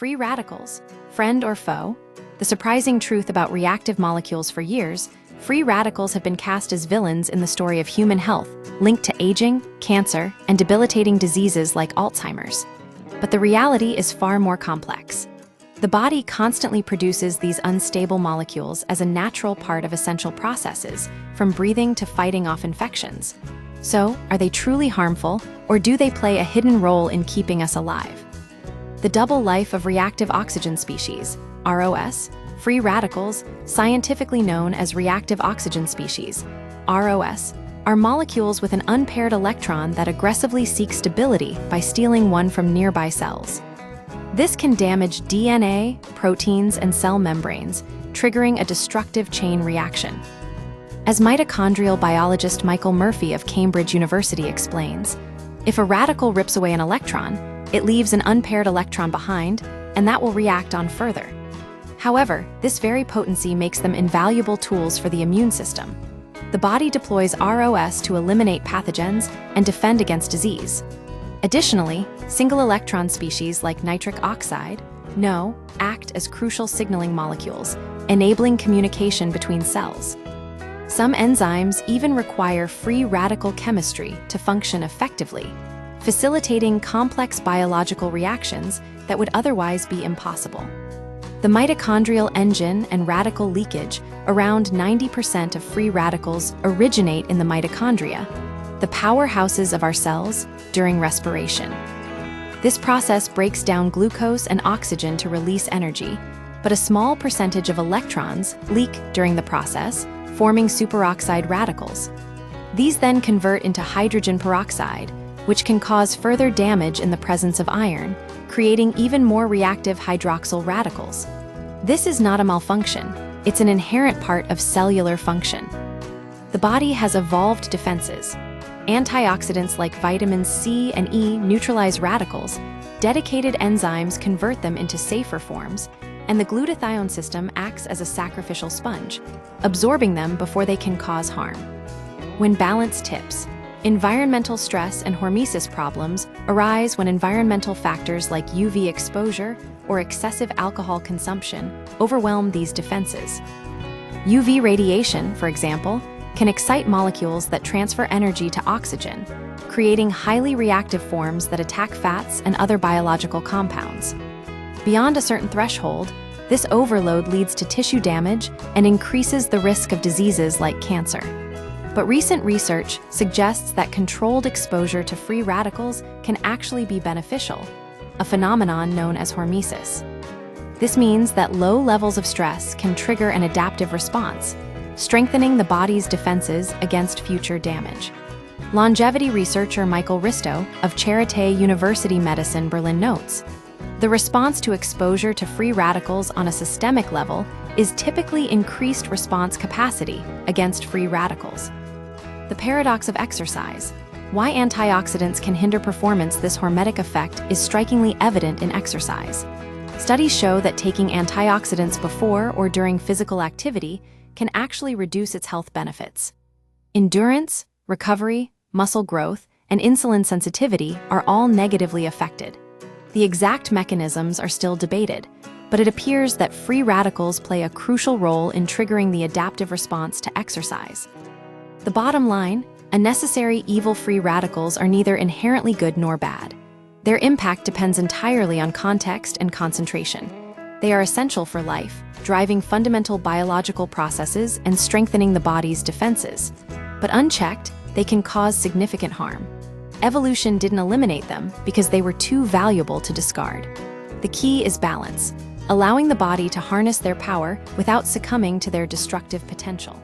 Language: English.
Free radicals, friend or foe? The surprising truth about reactive molecules: for years, free radicals have been cast as villains in the story of human health, linked to aging, cancer, and debilitating diseases like Alzheimer's. But the reality is far more complex. The body constantly produces these unstable molecules as a natural part of essential processes, from breathing to fighting off infections. So, are they truly harmful, or do they play a hidden role in keeping us alive? The double life of reactive oxygen species, ROS, free radicals, scientifically known as reactive oxygen species, ROS, are molecules with an unpaired electron that aggressively seek stability by stealing one from nearby cells. This can damage DNA, proteins, and cell membranes, triggering a destructive chain reaction. As mitochondrial biologist Michael Murphy of Cambridge University explains, if a radical rips away an electron, it leaves an unpaired electron behind, and that will react on further. However, this very potency makes them invaluable tools for the immune system. The body deploys ROS to eliminate pathogens and defend against disease. Additionally, single-electron species like nitric oxide, NO, act as crucial signaling molecules, enabling communication between cells. Some enzymes even require free radical chemistry to function effectively, facilitating complex biological reactions that would otherwise be impossible. The mitochondrial engine and radical leakage: around 90% of free radicals originate in the mitochondria, the powerhouses of our cells, during respiration. This process breaks down glucose and oxygen to release energy, but a small percentage of electrons leak during the process, forming superoxide radicals. These then convert into hydrogen peroxide, which can cause further damage in the presence of iron, creating even more reactive hydroxyl radicals. This is not a malfunction, it's an inherent part of cellular function. The body has evolved defenses. Antioxidants like vitamins C and E neutralize radicals, dedicated enzymes convert them into safer forms, and the glutathione system acts as a sacrificial sponge, absorbing them before they can cause harm. When balance tips, environmental stress and hormesis problems arise when environmental factors like UV exposure or excessive alcohol consumption overwhelm these defenses. UV radiation, for example, can excite molecules that transfer energy to oxygen, creating highly reactive forms that attack fats and other biological compounds. Beyond a certain threshold, this overload leads to tissue damage and increases the risk of diseases like cancer. But recent research suggests that controlled exposure to free radicals can actually be beneficial, a phenomenon known as hormesis. This means that low levels of stress can trigger an adaptive response, strengthening the body's defenses against future damage. Longevity researcher Michael Risto of Charité University Medicine Berlin notes, the response to exposure to free radicals on a systemic level is typically increased response capacity against free radicals. The paradox of exercise: why antioxidants can hinder performance. This hormetic effect is strikingly evident in exercise. Studies show that taking antioxidants before or during physical activity can actually reduce its health benefits. Endurance, recovery, muscle growth, and insulin sensitivity are all negatively affected. The exact mechanisms are still debated, but it appears that free radicals play a crucial role in triggering the adaptive response to exercise. The bottom line: unnecessary evil free radicals are neither inherently good nor bad. Their impact depends entirely on context and concentration. They are essential for life, driving fundamental biological processes and strengthening the body's defenses. But unchecked, they can cause significant harm. Evolution didn't eliminate them because they were too valuable to discard. The key is balance, allowing the body to harness their power without succumbing to their destructive potential.